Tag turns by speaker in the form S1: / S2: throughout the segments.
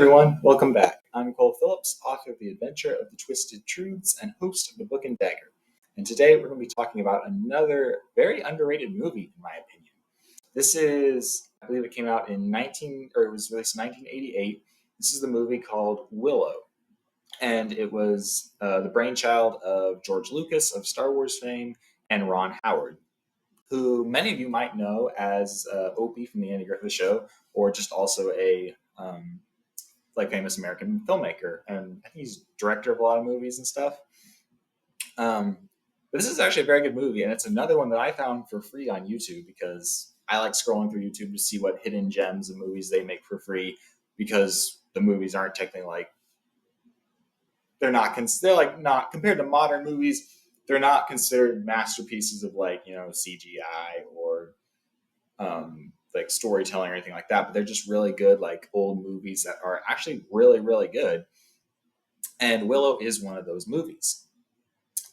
S1: everyone, welcome back. I'm Cole Phillips, author of The Adventure of the Twisted Truths and host of the Book and Dagger. And today we're going to be talking about another very underrated movie, in my opinion. This is, I believe it came out in it was released in 1988. This is the movie called Willow. And it was the brainchild of George Lucas of Star Wars fame and Ron Howard, who many of you might know as Opie from the Andy Griffith Show, or just also a famous American filmmaker, and I think he's director of a lot of movies and stuff. But this is actually a very good movie, and it's another one that I found for free on YouTube because I like scrolling through YouTube to see what hidden gems of movies they make for free, because the movies aren't technically they're not compared to modern movies. They're not considered masterpieces of CGI or storytelling or anything like that, but they're just really good old movies that are actually really, really good. And Willow is one of those movies.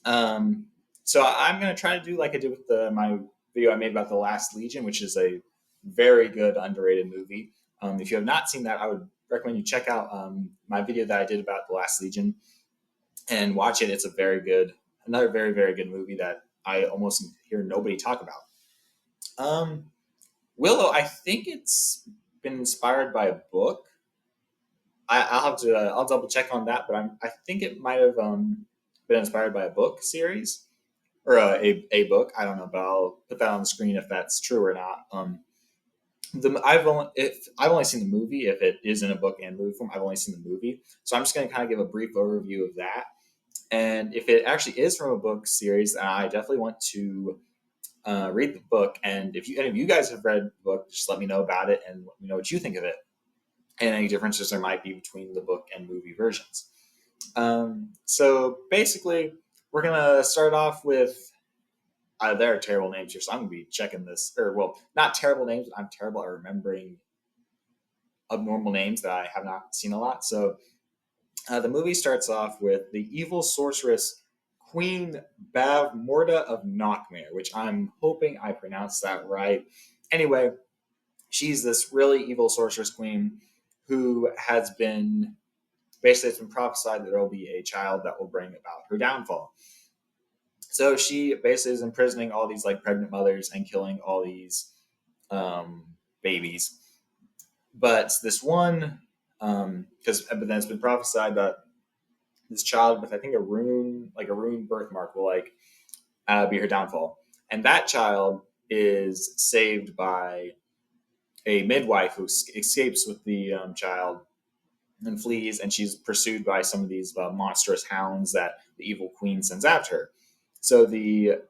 S1: So I'm going to try to do like I did with my video I made about The Last Legion, which is a very good underrated movie. If you have not seen that, I would recommend you check out my video that I did about The Last Legion and watch it. It's another very, very good movie that I almost hear nobody talk about. Willow, I think it's been inspired by a book. I'll double check on that, but I think it might have been inspired by a book series or a book. I don't know, but I'll put that on the screen if that's true or not. I've only seen the movie. If it is in a book and movie form, I've only seen the movie, so I'm just going to kind of give a brief overview of that. And if it actually is from a book series, I definitely want to read the book. And if any of you guys have read the book, just let me know about it and let me know what you think of it and any differences there might be between the book and movie versions. So basically, we're gonna start off with there are terrible names here, so I'm gonna be checking this. Or well, not terrible names. But I'm terrible at remembering abnormal names that I have not seen a lot. So the movie starts off with the evil sorceress Queen Bavmorda of Knockmare, which I'm hoping I pronounced that right. Anyway, she's this really evil sorceress queen who has been basically, it's been prophesied that there will be a child that will bring about her downfall. So she basically is imprisoning all these pregnant mothers and killing all these babies. But this one, but then it's been prophesied that this child with I think a rune birthmark will be her downfall, and that child is saved by a midwife who escapes with the child and flees, and she's pursued by some of these monstrous hounds that the evil queen sends after her. So the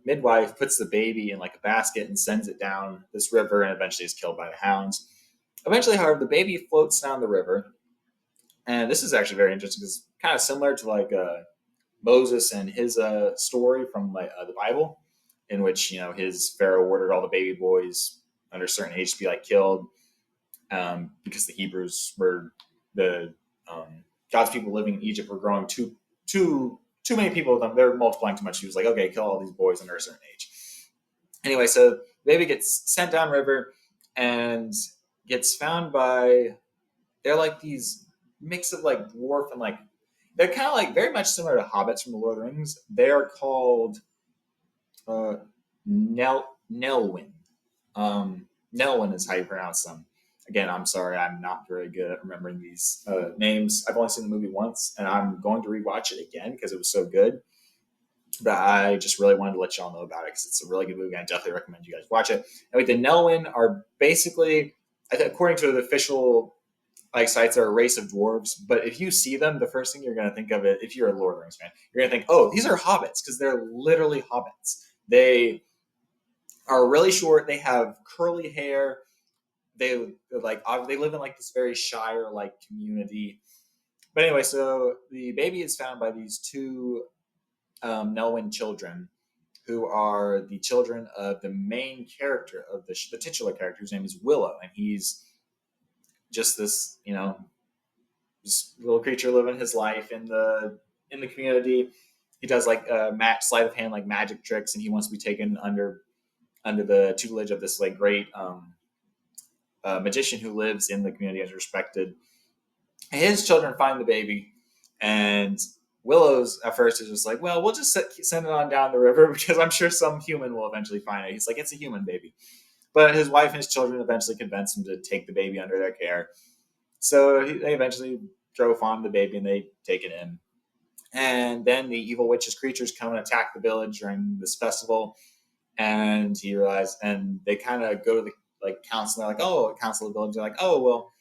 S1: midwife puts the baby in a basket and sends it down this river, and eventually is killed by the hounds. Eventually, however, the baby floats down the river, and this is actually very interesting because it's kind of similar to Moses and his story from the Bible, in which his Pharaoh ordered all the baby boys under a certain age to be killed because the Hebrews were the God's people living in Egypt were growing too many people of them. They're multiplying too much. He was like, okay, kill all these boys under a certain age. Anyway, so the baby gets sent downriver and gets found by, they're these mix of dwarf and they're kind of very much similar to hobbits from the Lord of the Rings. They're called Nelwyn. Nelwyn is how you pronounce them. Again, I'm sorry, I'm not very good at remembering these names. I've only seen the movie once, and I'm going to rewatch it again because it was so good. But I just really wanted to let y'all know about it because it's a really good movie. I definitely recommend you guys watch it. Anyway, the Nelwyn are basically, according to the official sites, are a race of dwarves. But if you see them, the first thing you're going to think of it, if you're a Lord of the Rings fan, you're going to think, oh, these are hobbits, because they're literally hobbits. They are really short. They have curly hair. They live in this very Shire community. But anyway, so the baby is found by these two Nelwyn children, who are the children of the main character of the titular character, whose name is Willow, and he's just this this little creature living his life in the community. He does sleight of hand magic tricks, and he wants to be taken under the tutelage of this great magician who lives in the community and is respected His children find the baby, and Willow's at first is just like, well, we'll just send it on down the river because I'm sure some human will eventually find it. He's like, it's a human baby. But his wife and his children eventually convince him to take the baby under their care. So they eventually drove on the baby and they take it in. And then the evil witch's creatures come and attack the village during this festival. And he realized, and they kind of go to the like council. They're like, oh, council of the village. They're like, oh, well,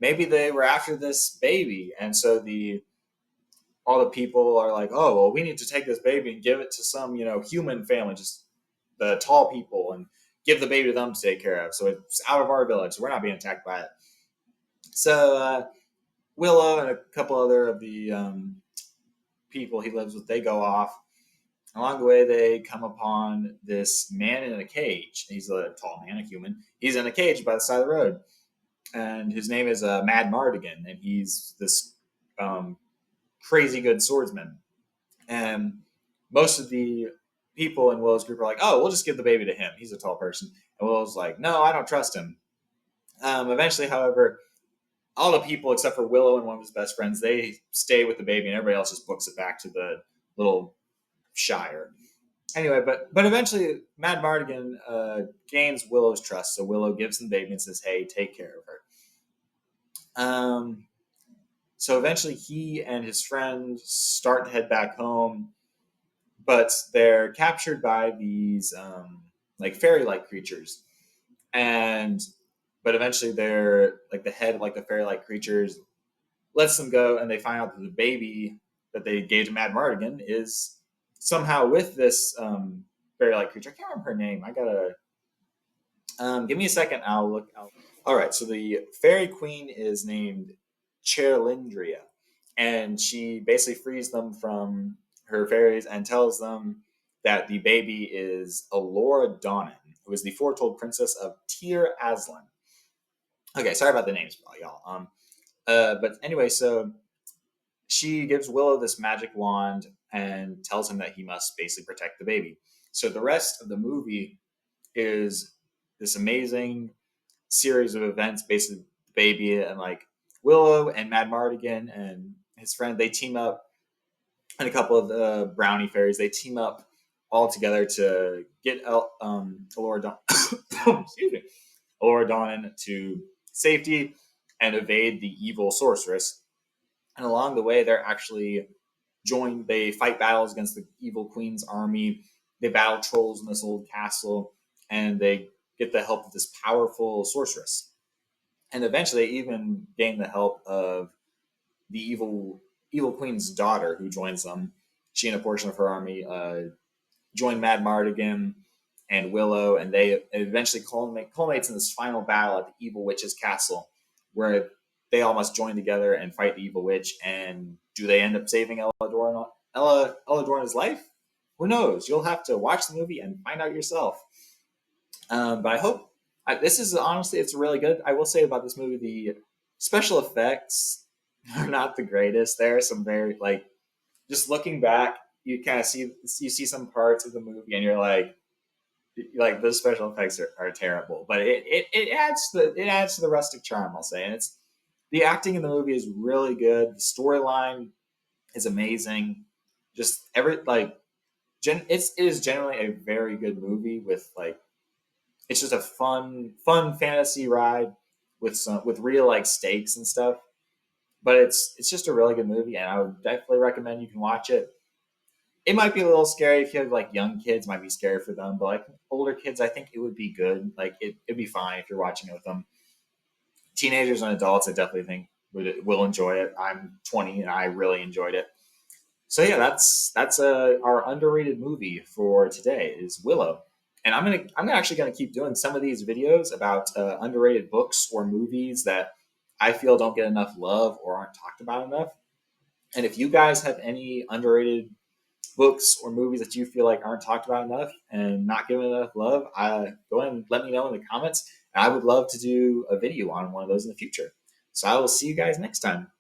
S1: maybe they were after this baby. And so the all the people are like, oh, well, we need to take this baby and give it to some, human family, just the tall people, and give the baby to them to take care of. So it's out of our village. So we're not being attacked by it. So Willow and a couple other of the people he lives with, they go off. Along the way, they come upon this man in a cage. He's a tall man, a human. He's in a cage by the side of the road. And his name is Mad Mardigan. And he's this um, crazy good swordsman. And most of the people in Willow's group are like, oh, we'll just give the baby to him. He's a tall person. And Willow's like, no, I don't trust him. Eventually, however, all the people except for Willow and one of his best friends, they stay with the baby, and everybody else just books it back to the little shire. Anyway, but eventually, Mad Mardigan gains Willow's trust, so Willow gives him the baby and says, "Hey, take care of her." So eventually, he and his friend start to head back home, but they're captured by these like fairy-like creatures, and but eventually, they're like the head of like the fairy-like creatures lets them go, and they find out that the baby that they gave to Mad Mardigan is somehow with this fairy-like creature. I can't remember her name. I gotta give me a second. I'll look. All right. So the fairy queen is named Cherlindria, and she basically frees them from her fairies and tells them that the baby is Alora Donnan, who is the foretold princess of Tir Aslan. Okay, sorry about the names, y'all. But anyway, so she gives Willow this magic wand and tells him that he must basically protect the baby. So the rest of the movie is this amazing series of events, basically the baby and like Willow and Mad Mardigan and his friend, they team up, and a couple of the brownie fairies, they team up all together to get Alora excuse me, Alora Donnan to safety and evade the evil sorceress. And along the way, they're actually joined. They fight battles against the evil queen's army. They battle trolls in this old castle, and they get the help of this powerful sorceress. And eventually, they even gain the help of the evil queen's daughter, who joins them. She and a portion of her army join Mad Mardigan and Willow, and they eventually culminates in this final battle at the evil witch's castle, where they all must join together and fight the evil witch. And do they end up saving Dorna's life? Who knows? You'll have to watch the movie and find out yourself. But I hope this is honestly, it's really good. I will say about this movie, the special effects are not the greatest. There are some very like, just looking back, you kind of see some parts of the movie, and you're like the special effects are terrible, but it adds to the rustic charm, I'll say. And it's the acting in the movie is really good. The storyline is amazing. Just it is generally a very good movie with like, it's just a fun fantasy ride with real like stakes and stuff. But it's just a really good movie, and I would definitely recommend you can watch it. It might be a little scary if you have like young kids, might be scary for them, but like older kids, I think it would be good. Like it'd be fine if you're watching it with them. Teenagers and adults, I definitely think will enjoy it. I'm 20 and I really enjoyed it. So yeah, that's our underrated movie for today is Willow. And I'm actually gonna keep doing some of these videos about underrated books or movies that I feel don't get enough love or aren't talked about enough. And if you guys have any underrated books or movies that you feel like aren't talked about enough and not given enough love, go ahead and let me know in the comments. And I would love to do a video on one of those in the future. So I will see you guys next time.